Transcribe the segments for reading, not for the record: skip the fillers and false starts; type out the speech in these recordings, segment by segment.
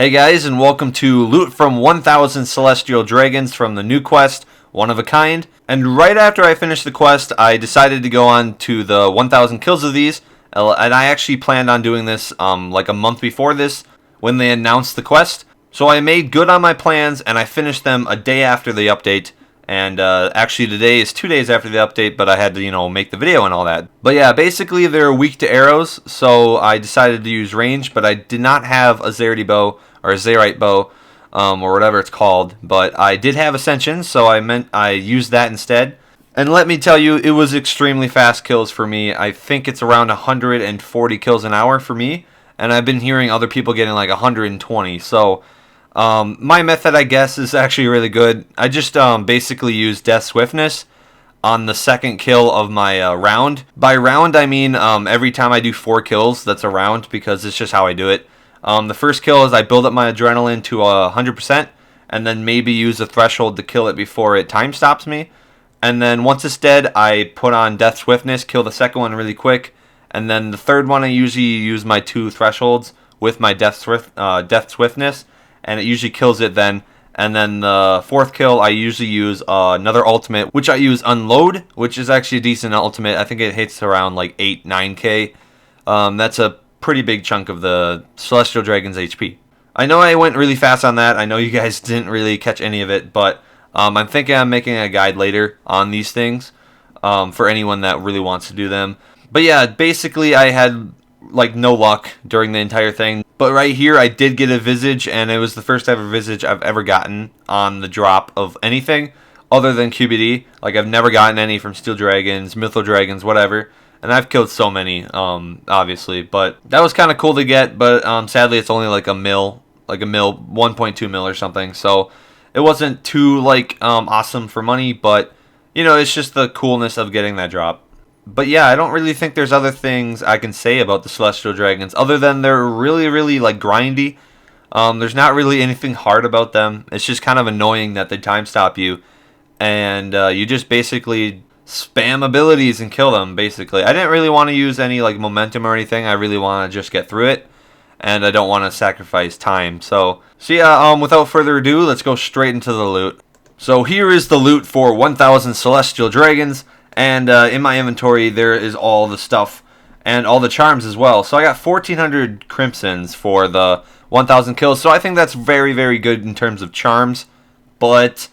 Hey guys, and welcome to Loot from 1000 Celestial Dragons from the new quest, One of a Kind. And right after I finished the quest, I decided to go on to the 1000 kills of these. And I actually planned on doing this like a month before this, when they announced the quest. So I made good on my plans, and I finished them a day after the update. And actually today is 2 days after the update, but I had to, make the video and all that. But yeah, basically they're weak to arrows, so I decided to use range, but I did not have a Zarity bow, or a Zarite bow, or whatever it's called. But I did have ascensions, so I used that instead. And let me tell you, it was extremely fast kills for me. I think it's around 140 kills an hour for me, and I've been hearing other people getting like 120, so... my method, I guess, is actually really good. I just basically use Death Swiftness on the second kill of my round. By round, I mean every time I do 4 kills, that's a round, because it's just how I do it. The first kill is I build up my adrenaline to 100%, and then maybe use a threshold to kill it before it time stops me. And then once it's dead, I put on Death Swiftness, kill the second one really quick, and then the third one I usually use my 2 thresholds with my Death Swiftness. And it usually kills it then. And then the fourth kill, I usually use another ultimate, which I use Unload, which is actually a decent ultimate. I think it hits around like 9k. That's a pretty big chunk of the Celestial Dragon's HP. I know I went really fast on that. I know you guys didn't really catch any of it, but I'm thinking I'm making a guide later on these things for anyone that really wants to do them. But yeah, basically I had like no luck during the entire thing. But right here I did get a visage, and it was the first ever visage I've ever gotten on the drop of anything other than QBD. Like, I've never gotten any from Steel Dragons, Mytho Dragons, whatever. And I've killed so many, obviously. But that was kind of cool to get, but sadly it's only like a mil, 1.2 mil or something. So it wasn't too awesome for money, but it's just the coolness of getting that drop. But yeah, I don't really think there's other things I can say about the Celestial Dragons other than they're really, really grindy. There's not really anything hard about them. It's just kind of annoying that they time stop you, and you just basically spam abilities and kill them. Basically, I didn't really want to use any momentum or anything. I really want to just get through it, and I don't want to sacrifice time. So yeah, without further ado, let's go straight into the loot. So here is the loot for 1000 Celestial Dragons. And in my inventory, there is all the stuff and all the charms as well. So I got 1,400 crimsons for the 1,000 kills. So I think that's very, very good in terms of charms. But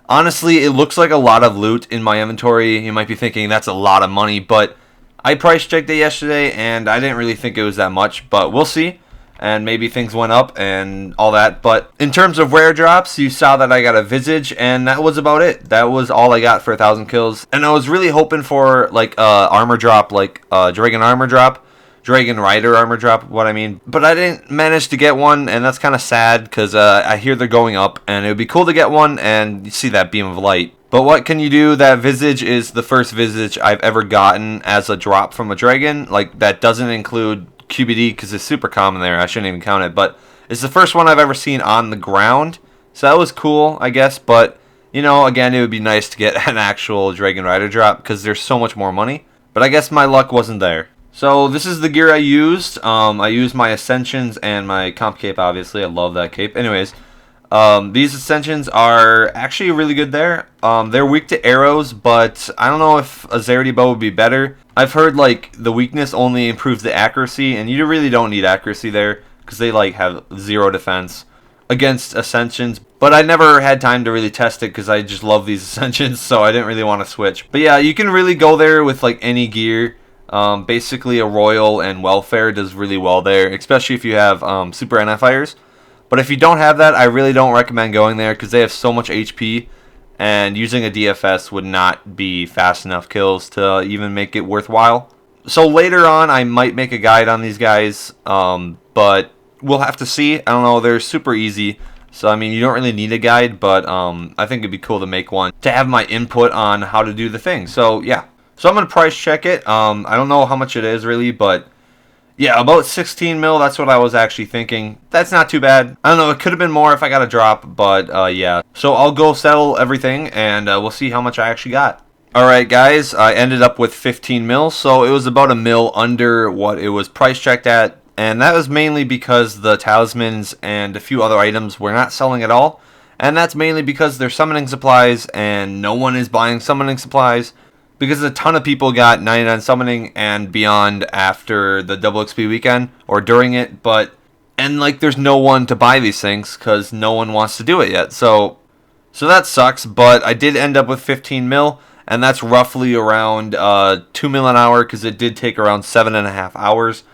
honestly, it looks like a lot of loot in my inventory. You might be thinking that's a lot of money. But I price checked it yesterday, and I didn't really think it was that much. But we'll see. And maybe things went up and all that. But in terms of rare drops, you saw that I got a visage, and that was about it. That was all I got for 1,000 kills. And I was really hoping for armor drop, dragon armor drop, dragon rider armor drop, what I mean. But I didn't manage to get one, and that's kind of sad, because I hear they're going up, and it would be cool to get one, and you see that beam of light. But what can you do? That visage is the first visage I've ever gotten as a drop from a dragon. That doesn't include QBD, because it's super common there. I shouldn't even count it, but it's the first one I've ever seen on the ground, so that was cool, I guess. But again, it would be nice to get an actual Dragon Rider drop, because there's so much more money. But I guess my luck wasn't there. So this is the gear I used. I used my ascensions and my comp cape, obviously. I love that cape. Anyways, these ascensions are actually really good there. They're weak to arrows, but I don't know if a Zarity bow would be better. I've heard the weakness only improves the accuracy, and you really don't need accuracy there, because they have 0 defense against ascensions. But I never had time to really test it, because I just love these ascensions, so I didn't really want to switch. But yeah, you can really go there with any gear. Basically a royal and welfare does really well there, especially if you have super NFIers. But if you don't have that, I really don't recommend going there, because they have so much HP, and using a DFS would not be fast enough kills to even make it worthwhile. So later on, I might make a guide on these guys, but we'll have to see. I don't know, they're super easy, so I mean, you don't really need a guide, but I think it'd be cool to make one to have my input on how to do the thing. So yeah, so I'm going to price check it. I don't know how much it is really, but yeah, about 16 mil, that's what I was actually thinking. That's not too bad. I don't know, it could have been more if I got a drop, but yeah. So I'll go settle everything, and we'll see how much I actually got. Alright guys, I ended up with 15 mil, so it was about a mil under what it was price checked at, and that was mainly because the talismans and a few other items were not selling at all, and that's mainly because they're summoning supplies and no one is buying summoning supplies, because a ton of people got 99 summoning and beyond after the double XP weekend or during it, and like there's no one to buy these things because no one wants to do it yet. So that sucks, but I did end up with 15 mil, and that's roughly around 2 mil an hour, because it did take around 7.5 hours,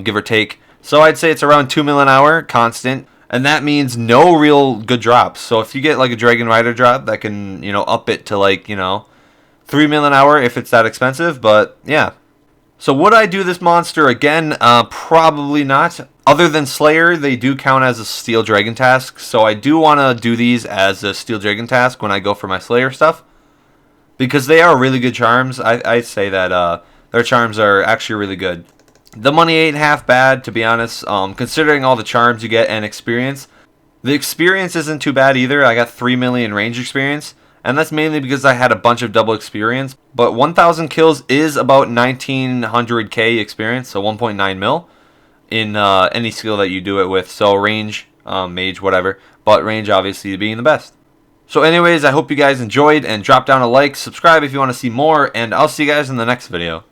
give or take. So I'd say it's around 2 mil an hour constant, and that means no real good drops. So if you get like a Dragon Rider drop, that can, up it to like, 3 mil an hour if it's that expensive, but yeah. So would I do this monster again? Probably not. Other than Slayer, they do count as a Steel Dragon task, so I do want to do these as a Steel Dragon task when I go for my Slayer stuff, because they are really good charms. I'd say that their charms are actually really good. The money ain't half bad, to be honest, considering all the charms you get and experience. The experience isn't too bad either. I got 3 million range experience, and that's mainly because I had a bunch of double experience. But 1,000 kills is about 1,900k experience, so 1.9 mil in any skill that you do it with. So range, mage, whatever, but range obviously being the best. So anyways, I hope you guys enjoyed, and drop down a like, subscribe if you want to see more, and I'll see you guys in the next video.